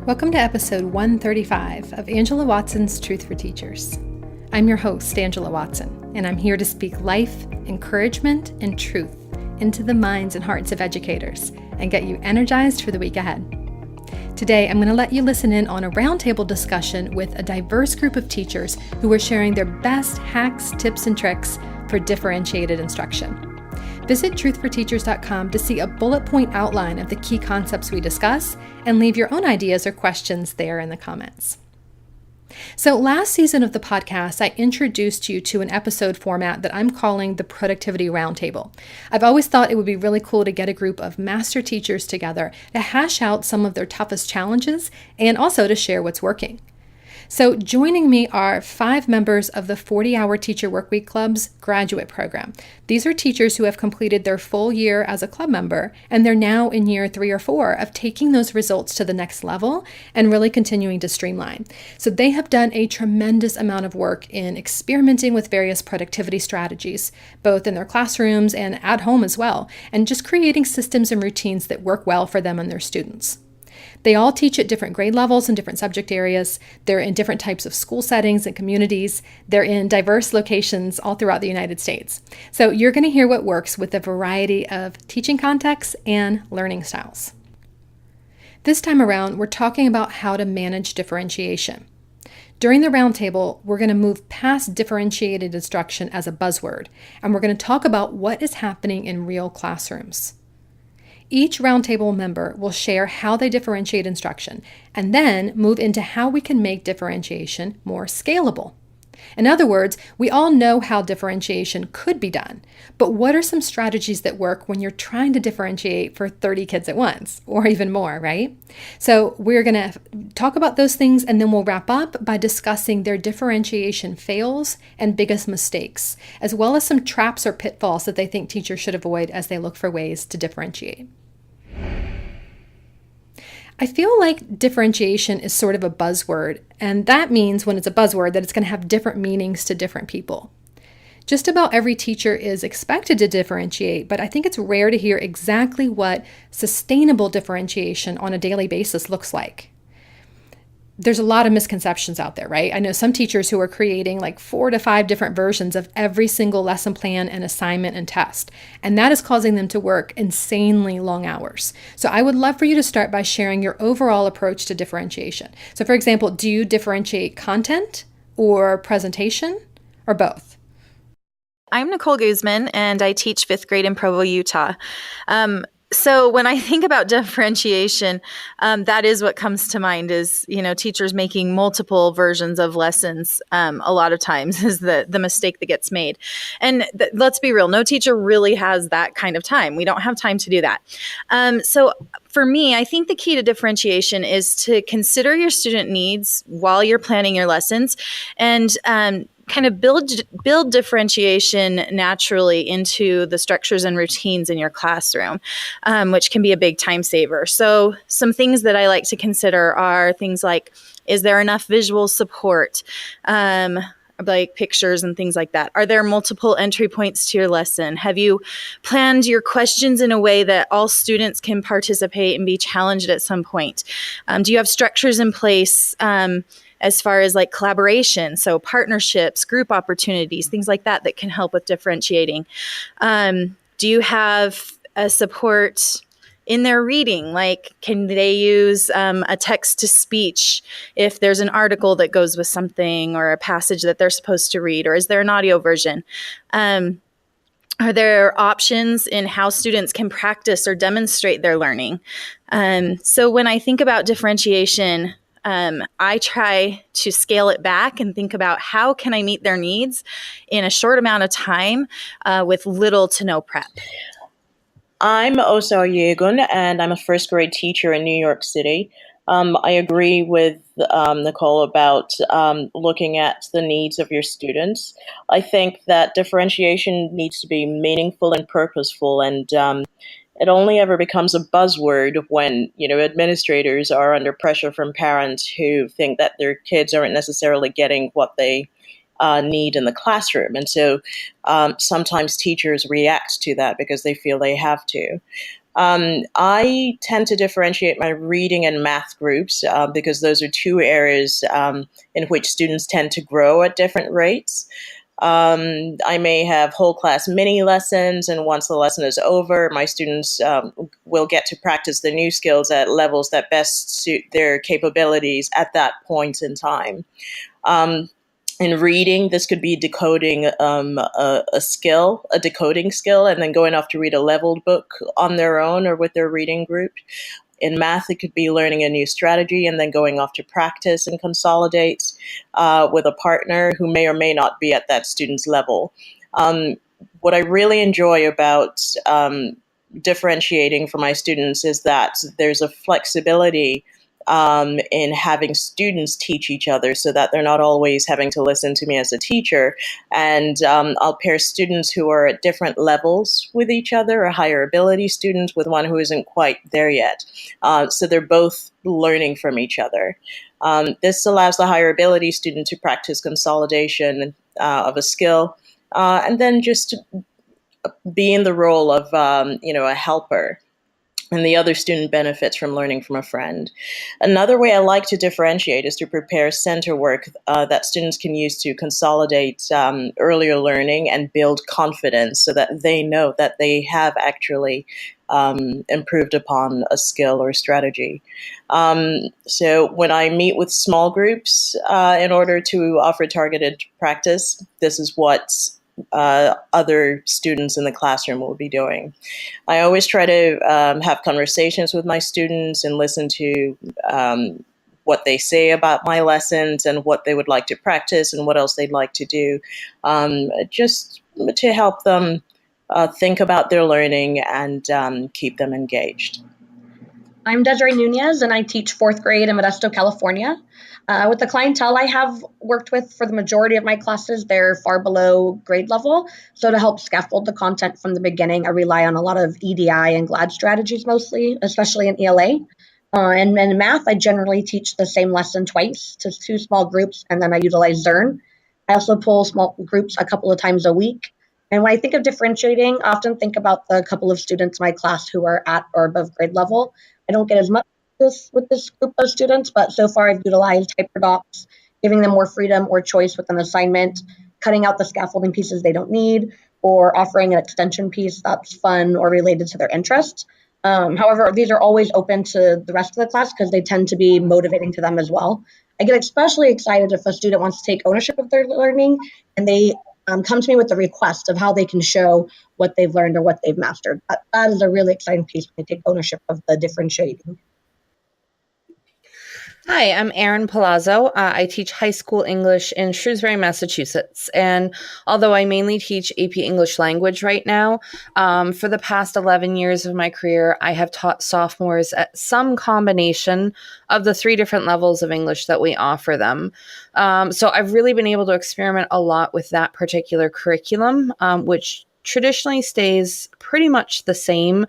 Welcome to episode 135 of Angela Watson's Truth for Teachers. I'm your host, Angela Watson, and I'm here to speak life, encouragement, and truth into the minds and hearts of educators and get you energized for the week ahead. Today, I'm going to let you listen in on a roundtable discussion with a diverse group of teachers who are sharing their best hacks, tips, and tricks for differentiated instruction. Visit truthforteachers.com to see a bullet point outline of the key concepts we discuss and leave your own ideas or questions there in the comments. So last season of the podcast, I introduced you to an episode format that I'm calling the Productivity Roundtable. I've always thought it would be really cool to get a group of master teachers together to hash out some of their toughest challenges and also to share what's working. So joining me are 5 members of the 40-Hour Teacher Workweek Club's graduate program. These are teachers who have completed their full year as a club member, and they're now in year 3 or 4 of taking those results to the next level and really continuing to streamline. So they have done a tremendous amount of work in experimenting with various productivity strategies, both in their classrooms and at home as well, and just creating systems and routines that work well for them and their students. They all teach at different grade levels and different subject areas. They're in different types of school settings and communities. They're in diverse locations all throughout the United States. So you're going to hear what works with a variety of teaching contexts and learning styles. This time around, we're talking about how to manage differentiation. During the roundtable, we're going to move past differentiated instruction as a buzzword, and we're going to talk about what is happening in real classrooms. Each roundtable member will share how they differentiate instruction and then move into how we can make differentiation more scalable. In other words, we all know how differentiation could be done, but what are some strategies that work when you're trying to differentiate for 30 kids at once, or even more, right? So we're going to talk about those things, and then we'll wrap up by discussing their differentiation fails and biggest mistakes, as well as some traps or pitfalls that they think teachers should avoid as they look for ways to differentiate. I feel like differentiation is sort of a buzzword, and that means when it's a buzzword that it's going to have different meanings to different people. Just about every teacher is expected to differentiate, but I think it's rare to hear exactly what sustainable differentiation on a daily basis looks like. There's a lot of misconceptions out there, right? I know some teachers who are creating like 4 to 5 different versions of every single lesson plan and assignment and test, and that is causing them to work insanely long hours. So I would love for you to start by sharing your overall approach to differentiation. So for example, do you differentiate content or presentation or both? I'm Nicole Guzman, and I teach 5th grade in Provo, Utah. So when I think about differentiation, that is what comes to mind is, teachers making multiple versions of lessons. A lot of times is the mistake that gets made. And let's be real, no teacher really has that kind of time. We don't have time to do that. So for me, I think the key to differentiation is to consider your student needs while you're planning your lessons and kind of build differentiation naturally into the structures and routines in your classroom, which can be a big time saver. So some things that I like to consider are things like, is there enough visual support? Like pictures and things like that. Are there multiple entry points to your lesson? Have you planned your questions in a way that all students can participate and be challenged at some point? Do you have structures in place as far as like collaboration, so partnerships, group opportunities, things like that that can help with differentiating? Do you have a support in their reading? Like, can they use a text to speech if there's an article that goes with something or a passage that they're supposed to read, or is there an audio version? Are there options in how students can practice or demonstrate their learning? So when I think about differentiation, I try to scale it back and think about how can I meet their needs in a short amount of time with little to no prep. I'm Osaoyegun, and I'm a 1st grade teacher in New York City. I agree with Nicole about looking at the needs of your students. I think that differentiation needs to be meaningful and purposeful, and it only ever becomes a buzzword when, administrators are under pressure from parents who think that their kids aren't necessarily getting what they need in the classroom. And so sometimes teachers react to that because they feel they have to. I tend to differentiate my reading and math groups because those are two areas in which students tend to grow at different rates. I may have whole class mini lessons, and once the lesson is over, my students will get to practice the new skills at levels that best suit their capabilities at that point in time. In reading, this could be decoding a decoding skill, and then going off to read a leveled book on their own or with their reading group. In math, it could be learning a new strategy and then going off to practice and consolidate with a partner who may or may not be at that student's level. What I really enjoy about differentiating for my students is that there's a flexibility in having students teach each other so that they're not always having to listen to me as a teacher. And I'll pair students who are at different levels with each other, a higher ability student with one who isn't quite there yet. So they're both learning from each other. This allows the higher ability student to practice consolidation of a skill and then just be in the role of, a helper. And the other student benefits from learning from a friend. Another way I like to differentiate is to prepare center work that students can use to consolidate earlier learning and build confidence so that they know that they have actually improved upon a skill or strategy. So when I meet with small groups in order to offer targeted practice, this is what other students in the classroom will be doing. I always try to have conversations with my students and listen to what they say about my lessons and what they would like to practice and what else they'd like to do, just to help them think about their learning and keep them engaged. I'm Desiree Nunez, and I teach fourth grade in Modesto, California. With the clientele I have worked with for the majority of my classes, they're far below grade level. So to help scaffold the content from the beginning, I rely on a lot of EDI and GLAD strategies mostly, especially in ELA. And in math, I generally teach the same lesson twice to two small groups, and then I utilize Zern. I also pull small groups a couple of times a week. And when I think of differentiating, I often think about the couple of students in my class who are at or above grade level. I don't get as much with this group of students, but so far I've utilized hyperdocs, giving them more freedom or choice with an assignment, cutting out the scaffolding pieces they don't need, or offering an extension piece that's fun or related to their interests. However, these are always open to the rest of the class because they tend to be motivating to them as well. I get especially excited if a student wants to take ownership of their learning and they come to me with a request of how they can show what they've learned or what they've mastered. That is a really exciting piece when they take ownership of the differentiating. Hi, I'm Erin Palazzo. I teach high school English in Shrewsbury, Massachusetts. And although I mainly teach AP English language right now, for the past 11 years of my career, I have taught sophomores at some combination of the 3 different levels of English that we offer them. So I've really been able to experiment a lot with that particular curriculum, which traditionally stays pretty much the same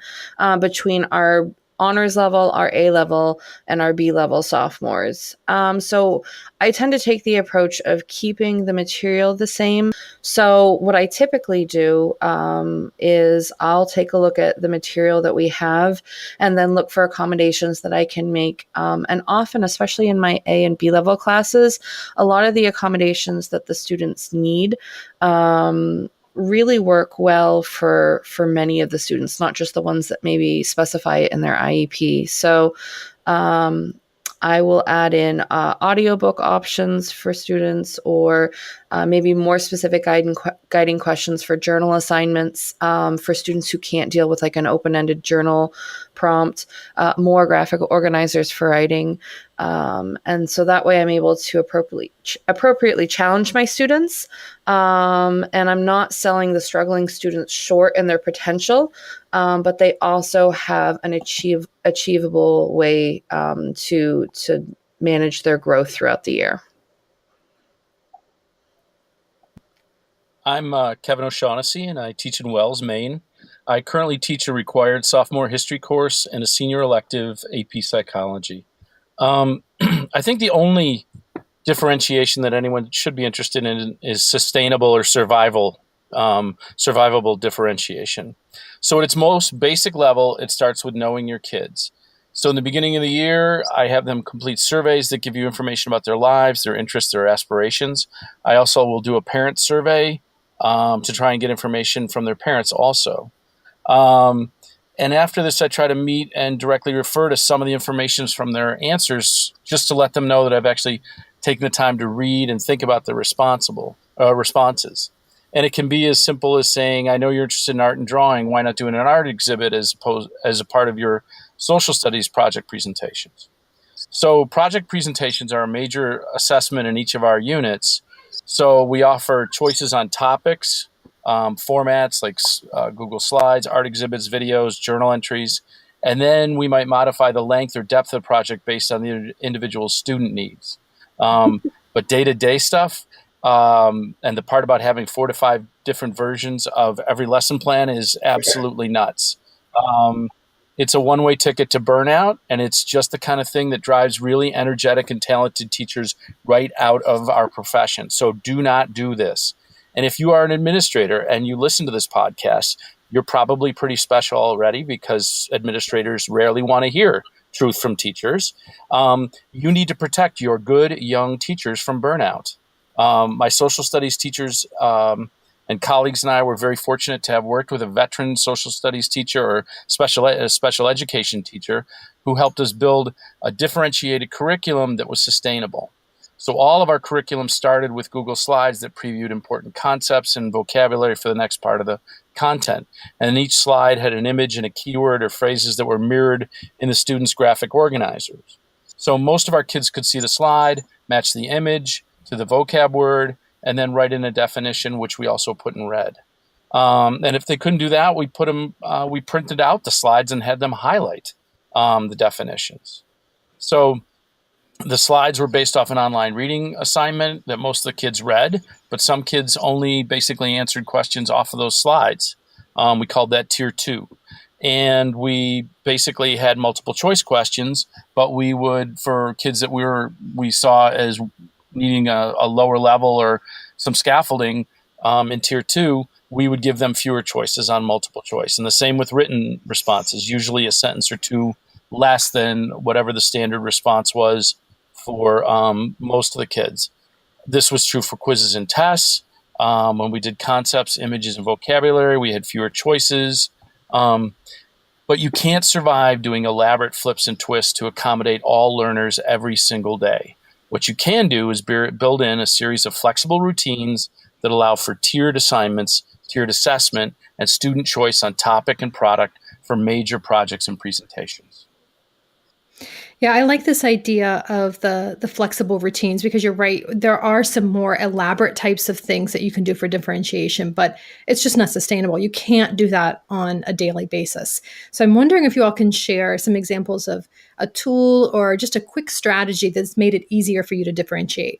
between our honors level, our A level, and our B level sophomores. So I tend to take the approach of keeping the material the same. So what I typically do is I'll take a look at the material that we have and then look for accommodations that I can make. And often, especially in my A and B level classes, a lot of the accommodations that the students need really work well for many of the students, not just the ones that maybe specify it in their IEP. So I will add in audiobook options for students or maybe more specific guiding questions for journal assignments for students who can't deal with like an open-ended journal prompt, more graphic organizers for writing. And so that way I'm able to appropriately challenge my students. And I'm not selling the struggling students short in their potential, but they also have an achievable way to manage their growth throughout the year. I'm Kevan OShaughnessy, and I teach in Wells, Maine. I currently teach a required sophomore history course and a senior elective AP psychology. I think the only differentiation that anyone should be interested in is sustainable or survival survivable differentiation. So at its most basic level, it starts with knowing your kids. So in the beginning of the year, I have them complete surveys that give you information about their lives, their interests, their aspirations. I also will do a parent survey to try and get information from their parents also. And after this, I try to meet and directly refer to some of the information from their answers just to let them know that I've actually taken the time to read and think about the responses. And it can be as simple as saying, I know you're interested in art and drawing. Why not do an art exhibit as a part of your social studies project presentations? So project presentations are a major assessment in each of our units. So we offer choices on topics, formats like Google Slides, art exhibits, videos, journal entries, and then we might modify the length or depth of the project based on the individual student needs. But day-to-day stuff, and the part about having 4 to 5 different versions of every lesson plan is absolutely nuts. It's a one-way ticket to burnout, and it's just the kind of thing that drives really energetic and talented teachers right out of our profession. So do not do this. And if you are an administrator and you listen to this podcast, you're probably pretty special already because administrators rarely want to hear truth from teachers. You need to protect your good young teachers from burnout. My social studies teachers and colleagues and I were very fortunate to have worked with a veteran social studies teacher or a special education teacher who helped us build a differentiated curriculum that was sustainable. So all of our curriculum started with Google Slides that previewed important concepts and vocabulary for the next part of the content. And each slide had an image and a keyword or phrases that were mirrored in the students' graphic organizers. So most of our kids could see the slide, match the image to the vocab word, and then write in a definition, which we also put in red. And if they couldn't do that, we printed out the slides and had them highlight the definitions. So the slides were based off an online reading assignment that most of the kids read, but some kids only basically answered questions off of those slides. We called that Tier 2. And we basically had multiple choice questions, but we would, for kids that we saw as needing a lower level or some scaffolding in Tier 2, we would give them fewer choices on multiple choice. And the same with written responses, usually a sentence or two less than whatever the standard response was for most of the kids. This was true for quizzes and tests. When we did concepts, images, and vocabulary, we had fewer choices. But you can't survive doing elaborate flips and twists to accommodate all learners every single day. What you can do is build in a series of flexible routines that allow for tiered assignments, tiered assessment, and student choice on topic and product for major projects and presentations. Yeah, I like this idea of the flexible routines because you're right. There are some more elaborate types of things that you can do for differentiation, but it's just not sustainable. You can't do that on a daily basis. So I'm wondering if you all can share some examples of a tool or just a quick strategy that's made it easier for you to differentiate.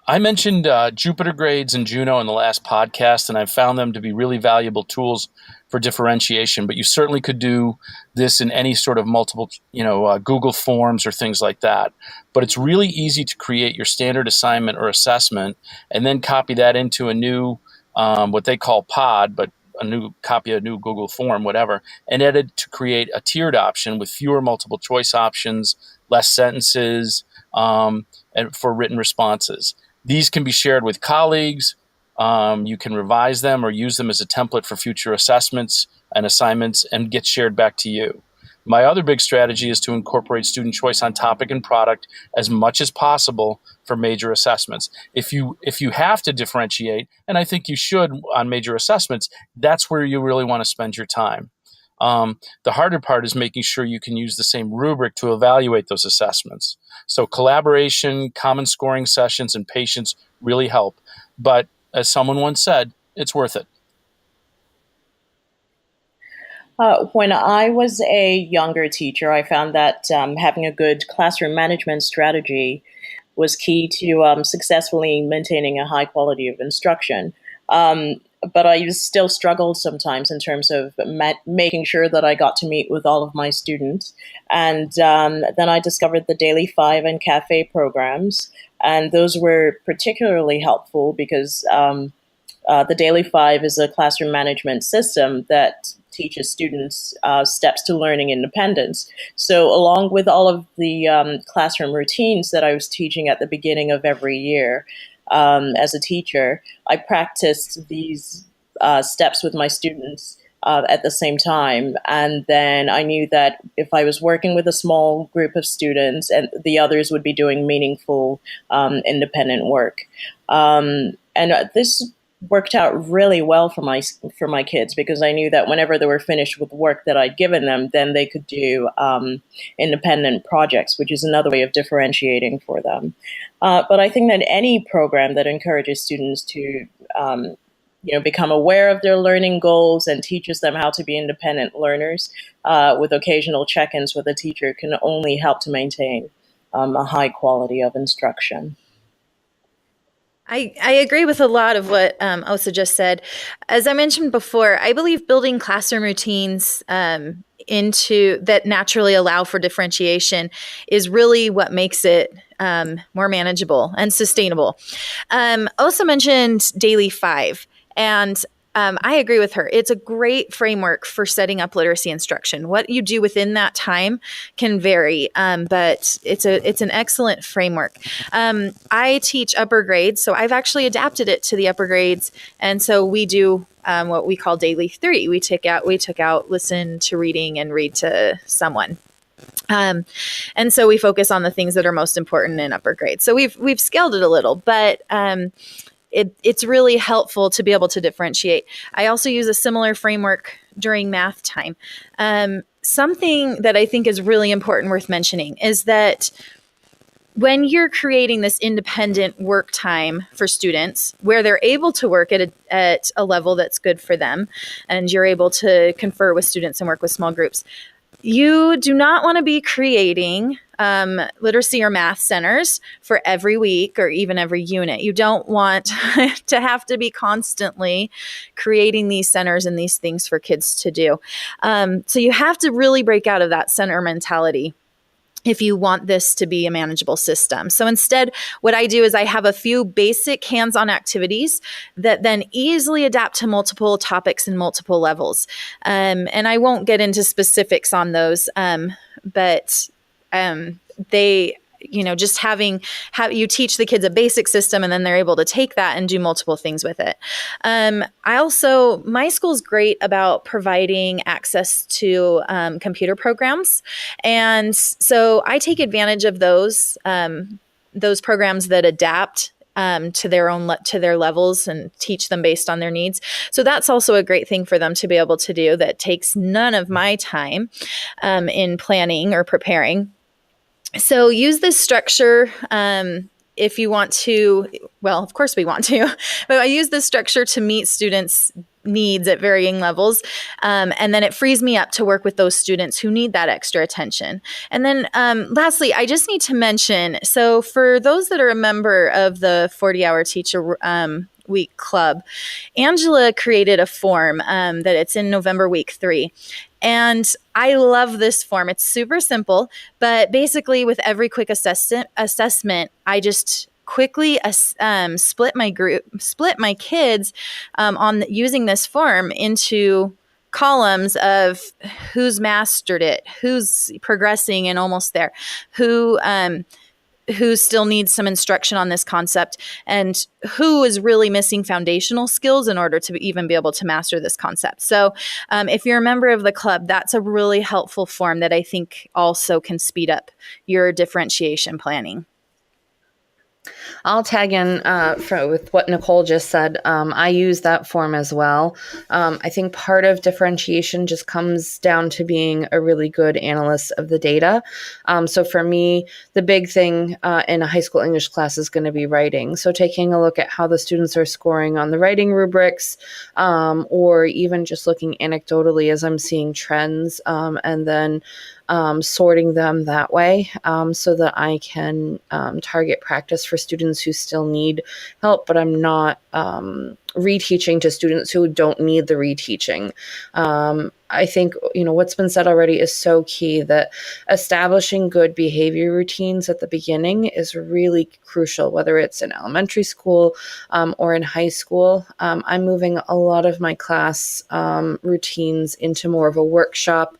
I mentioned Jupyter Grades and Juno in the last podcast, and I've found them to be really valuable tools for differentiation. But you certainly could do this in any sort of multiple, Google Forms or things like that. But it's really easy to create your standard assignment or assessment and then copy that into a new, what they call pod, but a new Google Form, whatever, and edit to create a tiered option with fewer multiple choice options, less sentences, and for written responses. These can be shared with colleagues. You can revise them or use them as a template for future assessments and assignments and get shared back to you. My other big strategy is to incorporate student choice on topic and product as much as possible for major assessments. If you have to differentiate, and I think you should on major assessments, that's where you really want to spend your time. The harder part is making sure you can use the same rubric to evaluate those assessments. So collaboration, common scoring sessions, and patience really help. But as someone once said, it's worth it. When I was a younger teacher, I found that having a good classroom management strategy was key to successfully maintaining a high quality of instruction. But I still struggled sometimes in terms of making sure that I got to meet with all of my students. And then I discovered the Daily 5 and Cafe programs. And those were particularly helpful because the Daily Five is a classroom management system that teaches students steps to learning independence. So along with all of the classroom routines that I was teaching at the beginning of every year as a teacher, I practiced these steps with my students at the same time. And then I knew that if I was working with a small group of students, and the others would be doing meaningful independent work. And this worked out really well for my kids, because I knew that whenever they were finished with work that I'd given them, then they could do independent projects, which is another way of differentiating for them. But I think that any program that encourages students to become aware of their learning goals and teaches them how to be independent learners with occasional check-ins with a teacher can only help to maintain a high quality of instruction. I agree with a lot of what Osa just said. As I mentioned before, I believe building classroom routines into that naturally allow for differentiation is really what makes it more manageable and sustainable. Osa mentioned Daily Five, and I agree with her. It's a great framework for setting up literacy instruction. What you do within that time can vary, but it's an excellent framework. I teach upper grades, so I've actually adapted it to the upper grades, and so we do what we call Daily 3. We took out listen to reading and read to someone. And so we focus on the things that are most important in upper grades. So we've scaled it a little, but it's really helpful to be able to differentiate. I also use a similar framework during math time. Something that I think is really important worth mentioning is that when you're creating this independent work time for students where they're able to work at a level that's good for them, and you're able to confer with students and work with small groups, you do not want to be creating literacy or math centers for every week or even every unit. You don't want to have to be constantly creating these centers and these things for kids to do. So you have to really break out of that center mentality if you want this to be a manageable system. So instead, what I do is I have a few basic hands-on activities that then easily adapt to multiple topics and multiple levels. And I won't get into specifics on those, but they, just you teach the kids a basic system, and then they're able to take that and do multiple things with it. My school's great about providing access to computer programs. And so I take advantage of those programs that adapt to their levels and teach them based on their needs. So that's also a great thing for them to be able to do that takes none of my time in planning or preparing. So use this structure if you want to. Well, of course we want to, but I use this structure to meet students' needs at varying levels. And then it frees me up to work with those students who need that extra attention. And then lastly, I just need to mention, so for those that are a member of the 40-Hour Teacher Week Club, Angela created a form that it's in November week 3. And I love this form. It's super simple, but basically with every quick assessment, I just quickly split my kids on using this form into columns of who's mastered it, who's progressing and almost there, who still needs some instruction on this concept, and who is really missing foundational skills in order to even be able to master this concept. So if you're a member of the club, that's a really helpful form that I think also can speed up your differentiation planning. I'll tag in with what Nicole just said. I use that form as well. I think part of differentiation just comes down to being a really good analyst of the data. So for me, the big thing in a high school English class is going to be writing. So taking a look at how the students are scoring on the writing rubrics, or even just looking anecdotally as I'm seeing trends, and then sorting them that way, so that I can target practice for students who still need help, but I'm not reteaching to students who don't need the reteaching. I think, what's been said already is so key, that establishing good behavior routines at the beginning is really crucial, whether it's in elementary school or in high school. I'm moving a lot of my class routines into more of a workshop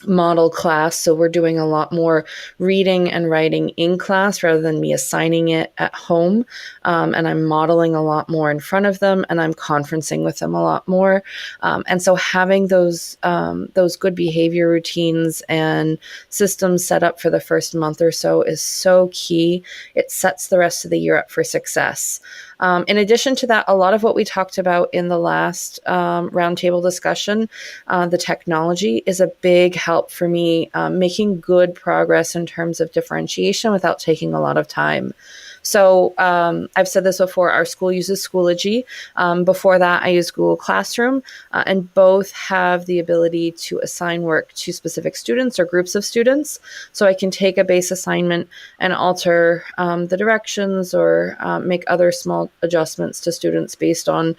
model class. So we're doing a lot more reading and writing in class rather than me assigning it at home. And I'm modeling a lot more in front of them, and I'm conferencing with them a lot more. And so having those good behavior routines and systems set up for the first month or so is so key. It sets the rest of the year up for success. In addition to that, a lot of what we talked about in the last roundtable discussion, the technology is a big help for me making good progress in terms of differentiation without taking a lot of time. So I've said this before, our school uses Schoology. Before that, I used Google Classroom, and both have the ability to assign work to specific students or groups of students. So I can take a base assignment and alter the directions or make other small adjustments to students based on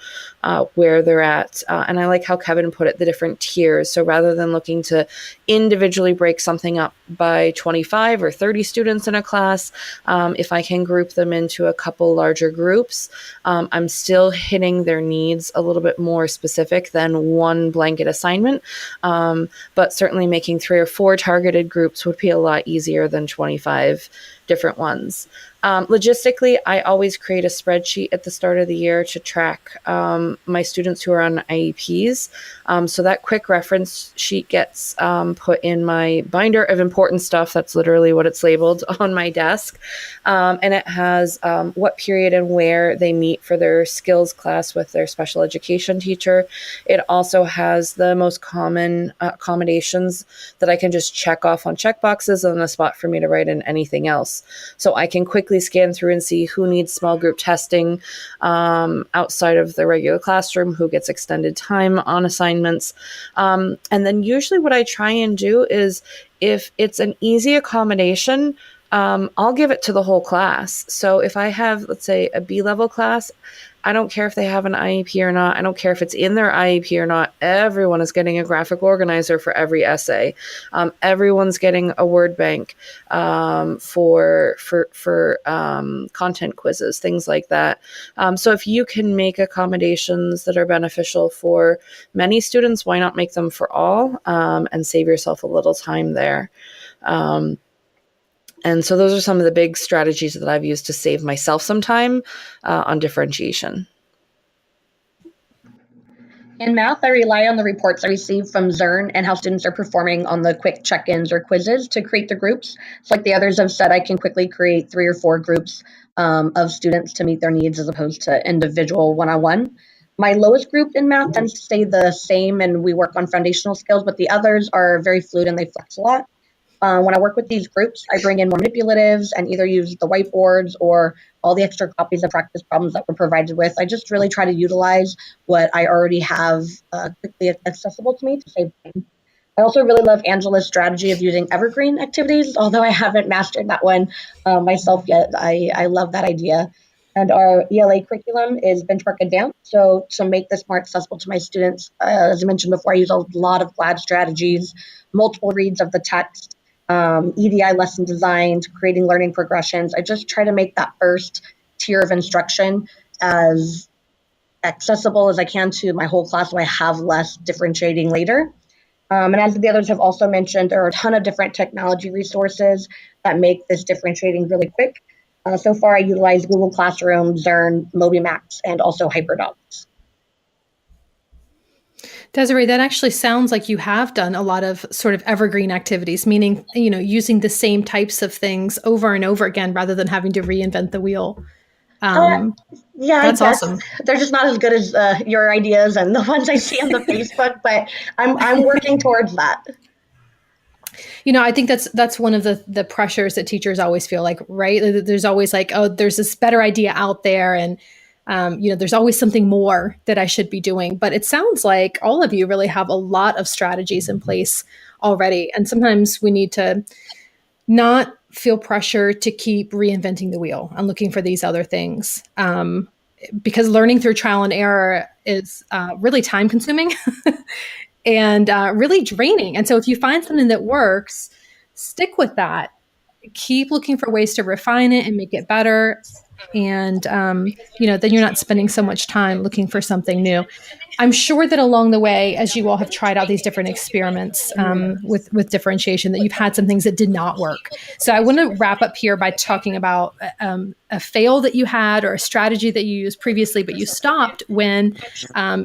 where they're at. And I like how Kevan put it, the different tiers. So rather than looking to individually break something up by 25 or 30 students in a class, if I can group them into a couple larger groups, I'm still hitting their needs a little bit more specific than one blanket assignment. But certainly making 3 or 4 targeted groups would be a lot easier than 25 different ones. Logistically, I always create a spreadsheet at the start of the year to track my students who are on IEPs. So that quick reference sheet gets put in my binder of important stuff. That's literally what it's labeled on my desk. And it has what period and where they meet for their skills class with their special education teacher. It also has the most common accommodations that I can just check off on checkboxes and a spot for me to write in anything else. So I can quickly scan through and see who needs small group testing outside of the regular classroom, who gets extended time on assignments. And then usually what I try and do is, if it's an easy accommodation, I'll give it to the whole class. So if I have, let's say, a B-level class, I don't care if they have an IEP or not. I don't care if it's in their IEP or not. Everyone is getting a graphic organizer for every essay. Everyone's getting a word bank for content quizzes, things like that. So if you can make accommodations that are beneficial for many students, why not make them for all, and save yourself a little time there. And so those are some of the big strategies that I've used to save myself some time on differentiation. In math, I rely on the reports I receive from Zern and how students are performing on the quick check-ins or quizzes to create the groups. So like the others have said, I can quickly create 3 or 4 groups of students to meet their needs as opposed to individual one-on-one. My lowest group in math tends to stay the same, and we work on foundational skills, but the others are very fluid and they flex a lot. When I work with these groups, I bring in more manipulatives and either use the whiteboards or all the extra copies of practice problems that we're provided with. I just really try to utilize what I already have quickly accessible to me to save time. I also really love Angela's strategy of using Evergreen activities, although I haven't mastered that one myself yet. I love that idea. And our ELA curriculum is Benchmark Advanced. So to make this more accessible to my students, as I mentioned before, I use a lot of GLAD strategies, multiple reads of the text, EDI lesson designs, creating learning progressions. I just try to make that first tier of instruction as accessible as I can to my whole class so I have less differentiating later. And as the others have also mentioned, there are a ton of different technology resources that make this differentiating really quick. So far, I utilize Google Classroom, Zern, MobyMax, and also HyperDocs. Desiree, that actually sounds like you have done a lot of sort of evergreen activities, meaning, using the same types of things over and over again rather than having to reinvent the wheel. Yeah, that's I guess awesome. they're just not as good as your ideas and the ones I see on the Facebook, but I'm working towards that. I think that's one of the pressures that teachers always feel like, right? There's always like, oh, there's this better idea out there, and there's always something more that I should be doing. But it sounds like all of you really have a lot of strategies in place already. And sometimes we need to not feel pressure to keep reinventing the wheel and looking for these other things. Because learning through trial and error is really time consuming and really draining. And so if you find something that works, stick with that. Keep looking for ways to refine it and make it better. And, then you're not spending so much time looking for something new. I'm sure that along the way, as you all have tried out these different experiments with differentiation, that you've had some things that did not work. So I want to wrap up here by talking about a fail that you had or a strategy that you used previously, but you stopped when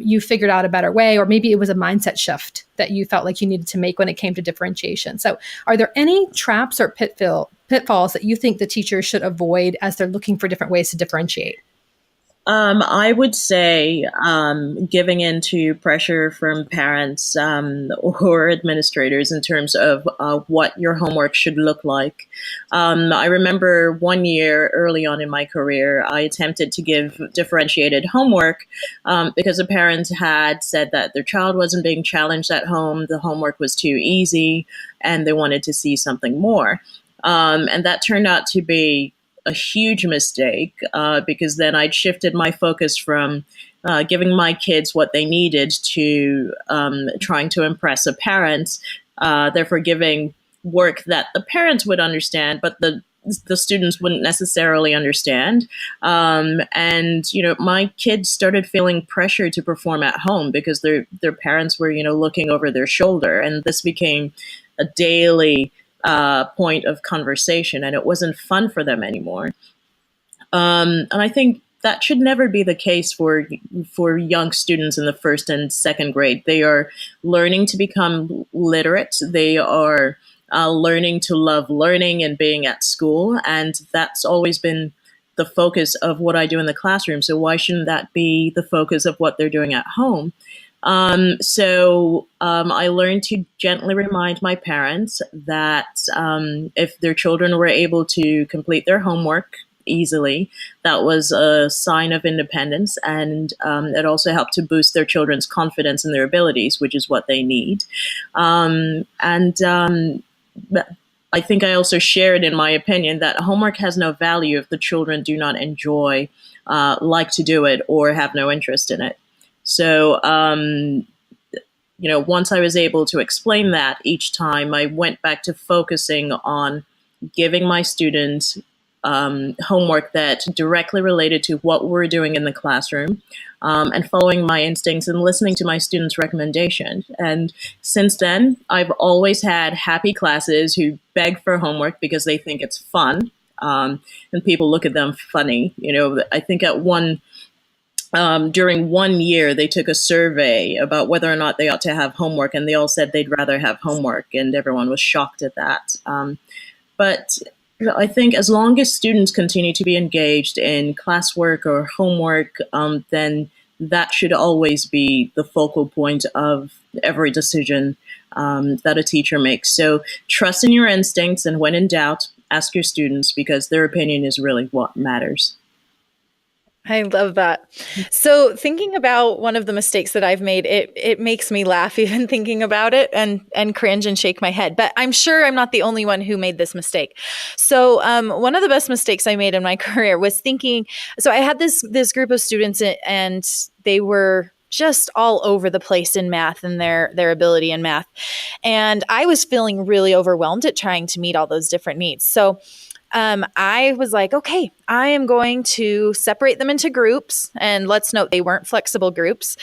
you figured out a better way, or maybe it was a mindset shift that you felt like you needed to make when it came to differentiation. So are there any traps or pitfalls that you think the teachers should avoid as they're looking for different ways to differentiate? I would say giving into pressure from parents or administrators in terms of what your homework should look like. I remember one year early on in my career, I attempted to give differentiated homework because a parent had said that their child wasn't being challenged at home, the homework was too easy, and they wanted to see something more. And that turned out to be a huge mistake because then I'd shifted my focus from giving my kids what they needed to trying to impress a parent, therefore giving work that the parents would understand, but the students wouldn't necessarily understand. And my kids started feeling pressure to perform at home because their parents were, looking over their shoulder. And this became a daily point of conversation, and it wasn't fun for them anymore. And I think that should never be the case for young students in the first and second grade. They are learning to become literate. They are learning to love learning and being at school, and that's always been the focus of what I do in the classroom. So why shouldn't that be the focus of what they're doing at home? So I learned to gently remind my parents that if their children were able to complete their homework easily, that was a sign of independence, and it also helped to boost their children's confidence in their abilities, which is what they need. I think I also shared in my opinion that homework has no value if the children do not enjoy, like to do it, or have no interest in it. So, once I was able to explain that each time, I went back to focusing on giving my students homework that directly related to what we're doing in the classroom, and following my instincts and listening to my students' recommendations. And since then, I've always had happy classes who beg for homework because they think it's fun, and people look at them funny. I think during 1 year, they took a survey about whether or not they ought to have homework, and they all said they'd rather have homework, and everyone was shocked at that. But I think as long as students continue to be engaged in classwork or homework, then that should always be the focal point of every decision that a teacher makes. So trust in your instincts, and when in doubt, ask your students, because their opinion is really what matters. I love that. So thinking about one of the mistakes that I've made, it makes me laugh even thinking about it and cringe and shake my head. But I'm sure I'm not the only one who made this mistake. So one of the best mistakes I made in my career was thinking, so I had this group of students, and they were just all over the place in math and their ability in math. And I was feeling really overwhelmed at trying to meet all those different needs. So I was like, okay, I am going to separate them into groups. And let's note, they weren't flexible groups.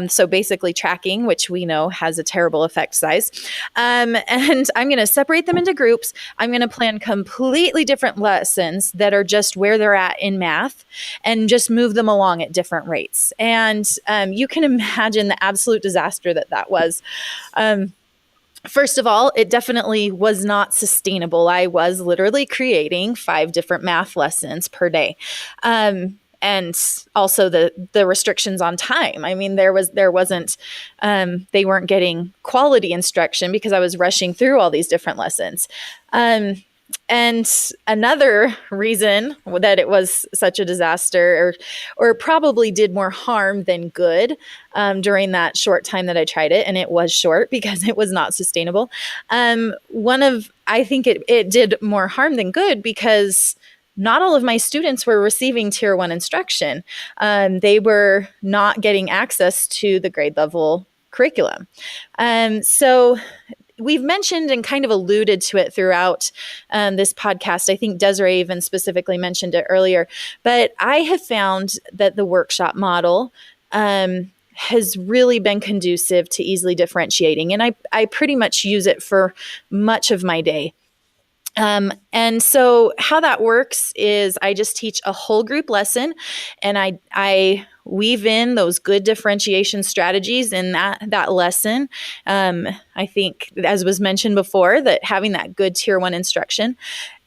So basically tracking, which we know has a terrible effect size. And I'm going to separate them into groups. I'm going to plan completely different lessons that are just where they're at in math, and just move them along at different rates. And you can imagine the absolute disaster that was. First of all, it definitely was not sustainable. I was literally creating 5 different math lessons per day. And also the restrictions on time. I mean, there wasn't, they weren't getting quality instruction because I was rushing through all these different lessons. And another reason that it was such a disaster, or probably did more harm than good during that short time that I tried it, and it was short because it was not sustainable. I think it did more harm than good because not all of my students were receiving tier 1 instruction. They were not getting access to the grade level curriculum. So we've mentioned and kind of alluded to it throughout this podcast. I think Desiree even specifically mentioned it earlier, but I have found that the workshop model has really been conducive to easily differentiating. And I pretty much use it for much of my day. And so how that works is I just teach a whole group lesson, and I weave in those good differentiation strategies in that lesson. I think, as was mentioned before, that having that good tier 1 instruction.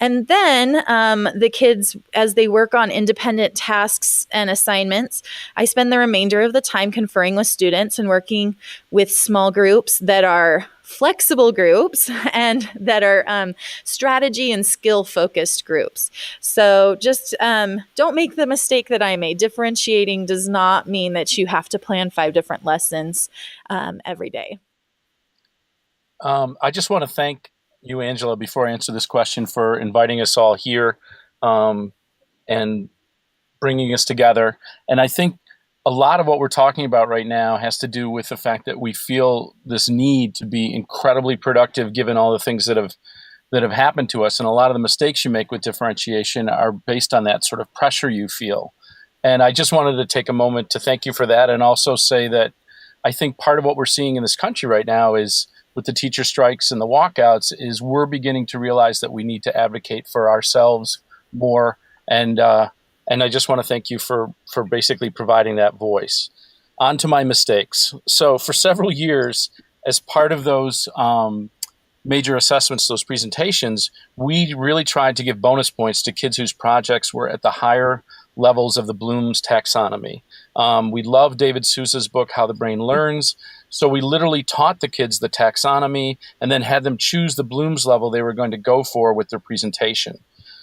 And then the kids, as they work on independent tasks and assignments, I spend the remainder of the time conferring with students and working with small groups that are flexible groups and that are strategy and skill focused groups. So just don't make the mistake that I made. Differentiating does not mean that you have to plan 5 different lessons every day. I just want to thank you, Angela, before I answer this question, for inviting us all here and bringing us together. And I think a lot of what we're talking about right now has to do with the fact that we feel this need to be incredibly productive given all the things that have happened to us. And a lot of the mistakes you make with differentiation are based on that sort of pressure you feel. And I just wanted to take a moment to thank you for that, and also say that I think part of what we're seeing in this country right now is, with the teacher strikes and the walkouts, is we're beginning to realize that we need to advocate for ourselves more. And I just want to thank you for basically providing that voice. On to my mistakes. So for several years, as part of those major assessments, those presentations, we really tried to give bonus points to kids whose projects were at the higher levels of the Bloom's taxonomy. We love David Sousa's book, How the Brain Learns. So we literally taught the kids the taxonomy and then had them choose the Bloom's level they were going to go for with their presentation.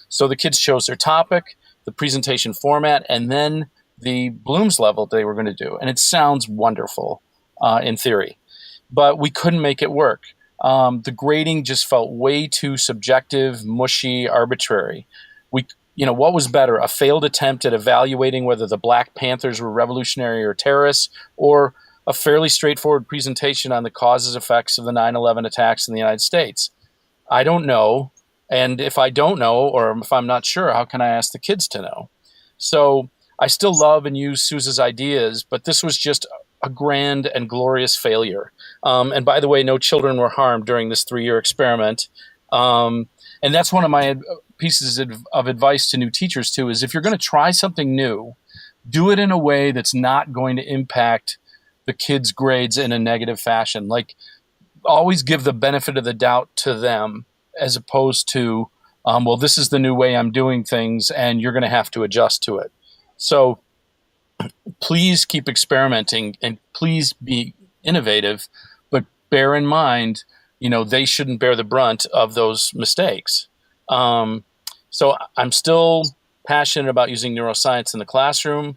So the kids chose their topic, the presentation format, and then the Bloom's level they were going to do. And it sounds wonderful in theory, but we couldn't make it work. The grading just felt way too subjective, mushy, arbitrary. What was better, a failed attempt at evaluating whether the Black Panthers were revolutionary or terrorists, or a fairly straightforward presentation on the causes and effects of the 9/11 attacks in the United States? I don't know. And if I don't know, or if I'm not sure, how can I ask the kids to know? So I still love and use Sousa's ideas, but this was just a grand and glorious failure. And by the way, no children were harmed during this 3-year experiment. And that's one of my pieces of advice to new teachers too, is if you're going to try something new, do it in a way that's not going to impact the kids' grades in a negative fashion. Like, always give the benefit of the doubt to them, as opposed to, well, this is the new way I'm doing things and you're going to have to adjust to it. So please keep experimenting and please be innovative, but bear in mind, they shouldn't bear the brunt of those mistakes. So I'm still passionate about using neuroscience in the classroom.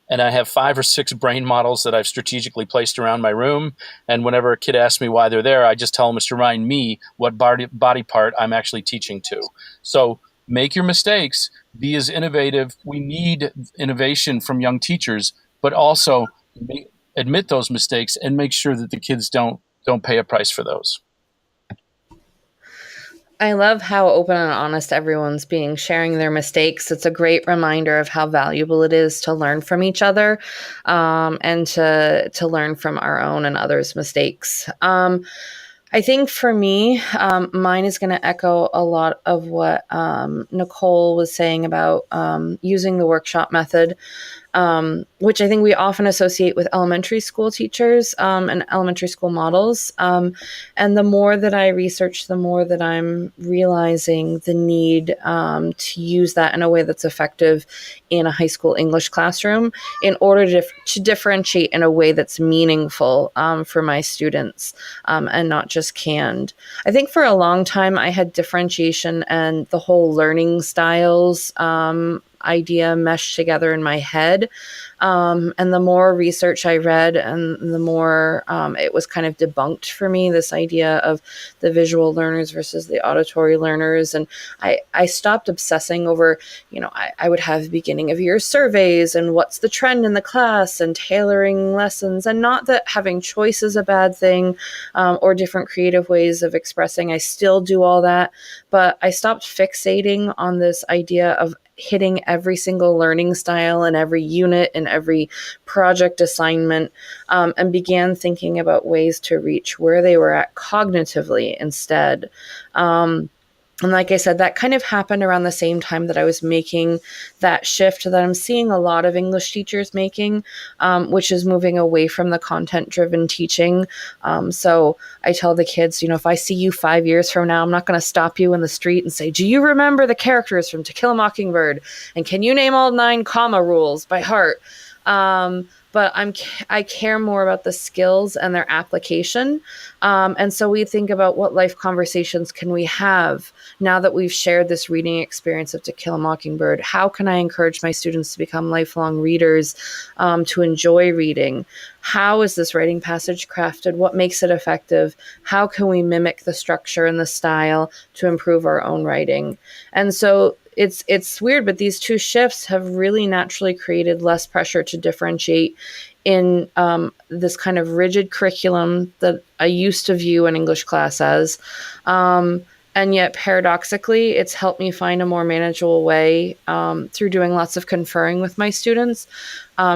And I have 5 or 6 brain models that I've strategically placed around my room. And whenever a kid asks me why they're there, I just tell them it's to remind me what body part I'm actually teaching to. So make your mistakes, be as innovative. We need innovation from young teachers, but also admit those mistakes and make sure that the kids don't pay a price for those. I love how open and honest everyone's being, sharing their mistakes. It's a great reminder of how valuable it is to learn from each other, and to learn from our own and others' mistakes. I think for me, mine is going to echo a lot of what Nicole was saying about using the workshop method. which I think we often associate with elementary school teachers and elementary school models. And the more that I research, the more that I'm realizing the need to use that in a way that's effective in a high school English classroom in order to differentiate in a way that's meaningful for my students and not just canned. I think for a long time I had differentiation and the whole learning styles idea meshed together in my head. And the more research I read and the more it was kind of debunked for me, this idea of the visual learners versus the auditory learners. And I stopped obsessing over, I would have beginning of year surveys and what's the trend in the class and tailoring lessons. And not that having choice is a bad thing or different creative ways of expressing. I still do all that. But I stopped fixating on this idea of hitting every single learning style and every unit and every project assignment, and began thinking about ways to reach where they were at cognitively instead. And like I said, that kind of happened around the same time that I was making that shift that I'm seeing a lot of English teachers making, which is moving away from the content-driven teaching. So I tell the kids, if I see you 5 years from now, I'm not going to stop you in the street and say, do you remember the characters from To Kill a Mockingbird? And can you name all 9 comma rules by heart? But I care more about the skills and their application. And so we think about what life conversations can we have now that we've shared this reading experience of To Kill a Mockingbird. How can I encourage my students to become lifelong readers, to enjoy reading? How is this writing passage crafted? What makes it effective? How can we mimic the structure and the style to improve our own writing? And so it's weird, but these two shifts have really naturally created less pressure to differentiate in this kind of rigid curriculum that I used to view an English class as. And yet, paradoxically, it's helped me find a more manageable way through doing lots of conferring with my students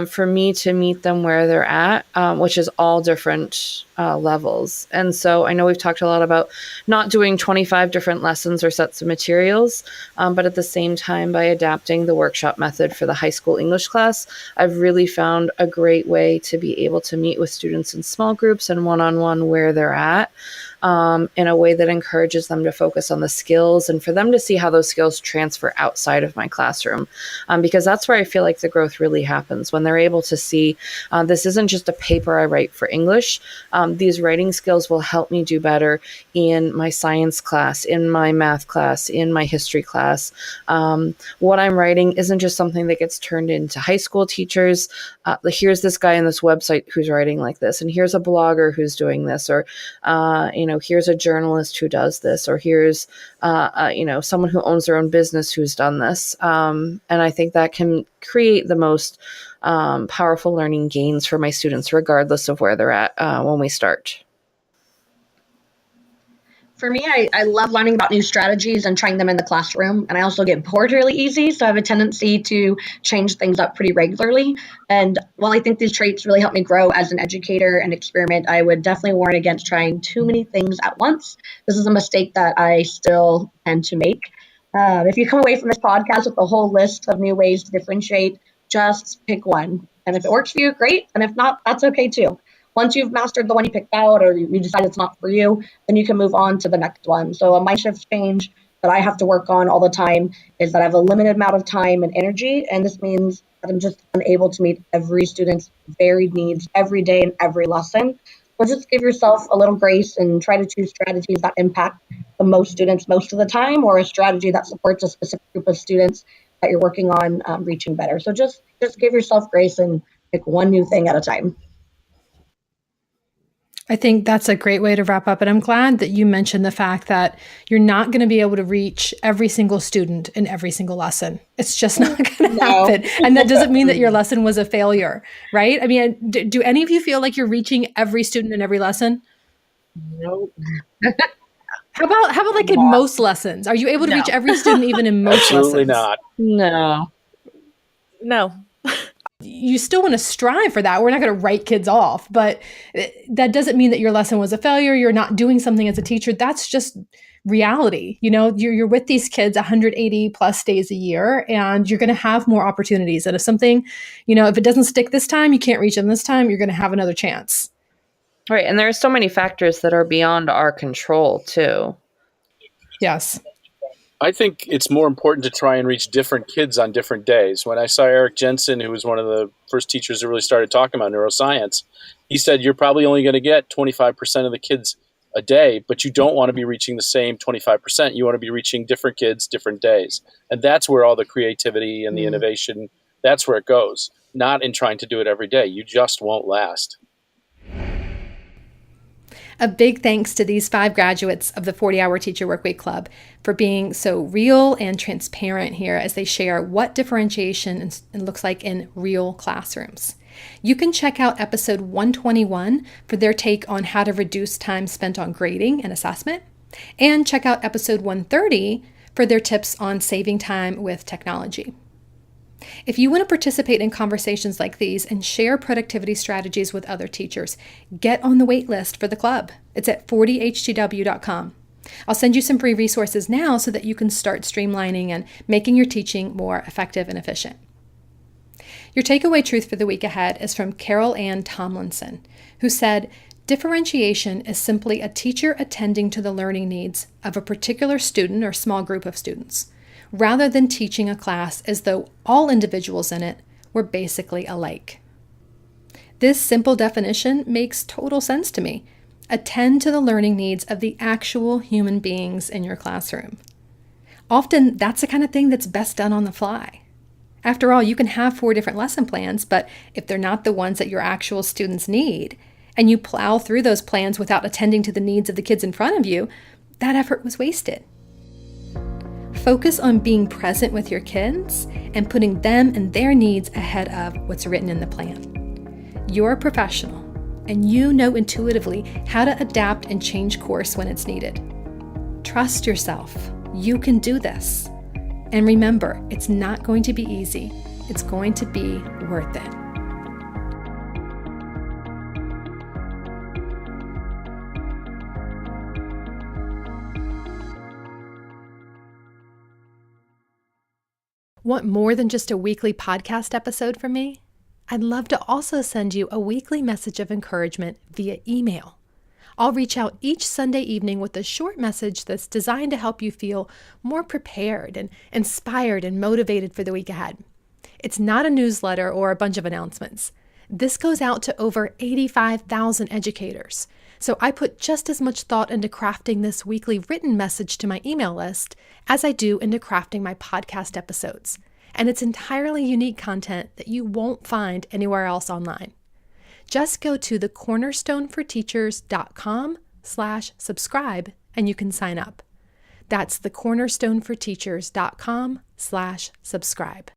for me to meet them where they're at, which is all different levels. And so I know we've talked a lot about not doing 25 different lessons or sets of materials, but at the same time, by adapting the workshop method for the high school English class, I've really found a great way to be able to meet with students in small groups and one-on-one where they're at. In a way that encourages them to focus on the skills and for them to see how those skills transfer outside of my classroom. Because that's where I feel like the growth really happens, when they're able to see this isn't just a paper I write for English. These writing skills will help me do better in my science class, in my math class, in my history class. What I'm writing isn't just something that gets turned into high school teachers. Here's this guy on this website who's writing like this, and here's a blogger who's doing this, or here's a journalist who does this, or here's, someone who owns their own business who's done this. And I think that can create the most powerful learning gains for my students, regardless of where they're at when we start. For me, I love learning about new strategies and trying them in the classroom. And I also get bored really easy. So I have a tendency to change things up pretty regularly. And while I think these traits really help me grow as an educator and experiment, I would definitely warn against trying too many things at once. This is a mistake that I still tend to make. If you come away from this podcast with a whole list of new ways to differentiate, just pick one. And if it works for you, great. And if not, that's okay too. Once you've mastered the one you picked out or you decide it's not for you, then you can move on to the next one. So a mind shift change that I have to work on all the time is that I have a limited amount of time and energy. And this means that I'm just unable to meet every student's varied needs every day in every lesson. So just give yourself a little grace and try to choose strategies that impact the most students most of the time, or a strategy that supports a specific group of students that you're working on reaching better. So just give yourself grace and pick one new thing at a time. I think that's a great way to wrap up. And I'm glad that you mentioned the fact that you're not going to be able to reach every single student in every single lesson. It's just not going to happen. And that doesn't mean that your lesson was a failure, right? I mean, do any of you feel like you're reaching every student in every lesson? Nope. How about like in most lessons? Are you able to reach every student even in most Absolutely lessons? not. No. You still want to strive for that. We're not going to write kids off, but that doesn't mean that your lesson was a failure. You're not doing something as a teacher. That's just reality. You're with these kids 180 plus days a year, and you're going to have more opportunities. And if something, if it doesn't stick this time, you can't reach them this time, you're going to have another chance. Right. And there are so many factors that are beyond our control too. Yes. I think it's more important to try and reach different kids on different days. When I saw Eric Jensen, who was one of the first teachers that really started talking about neuroscience, he said, you're probably only going to get 25% of the kids a day, but you don't want to be reaching the same 25%. You want to be reaching different kids, different days. And that's where all the creativity and the innovation, that's where it goes, not in trying to do it every day. You just won't last. A big thanks to these 5 graduates of the 40 Hour Teacher Workweek Club for being so real and transparent here as they share what differentiation looks like in real classrooms. You can check out episode 121 for their take on how to reduce time spent on grading and assessment, and check out episode 130 for their tips on saving time with technology. If you want to participate in conversations like these and share productivity strategies with other teachers, get on the wait list for the club. It's at 40htw.com. I'll send you some free resources now so that you can start streamlining and making your teaching more effective and efficient. Your takeaway truth for the week ahead is from Carol Ann Tomlinson, who said, differentiation is simply a teacher attending to the learning needs of a particular student or small group of students, rather than teaching a class as though all individuals in it were basically alike. This simple definition makes total sense to me. Attend to the learning needs of the actual human beings in your classroom. Often, that's the kind of thing that's best done on the fly. After all, you can have 4 different lesson plans, but if they're not the ones that your actual students need, and you plow through those plans without attending to the needs of the kids in front of you, that effort was wasted. Focus on being present with your kids and putting them and their needs ahead of what's written in the plan. You're a professional, and you know intuitively how to adapt and change course when it's needed. Trust yourself. You can do this. And remember, it's not going to be easy. It's going to be worth it. Want more than just a weekly podcast episode from me? I'd love to also send you a weekly message of encouragement via email. I'll reach out each Sunday evening with a short message that's designed to help you feel more prepared and inspired and motivated for the week ahead. It's not a newsletter or a bunch of announcements. This goes out to over 85,000 educators. So I put just as much thought into crafting this weekly written message to my email list as I do into crafting my podcast episodes. And it's entirely unique content that you won't find anywhere else online. Just go to thecornerstoneforteachers.com/subscribe and you can sign up. That's thecornerstoneforteachers.com/subscribe.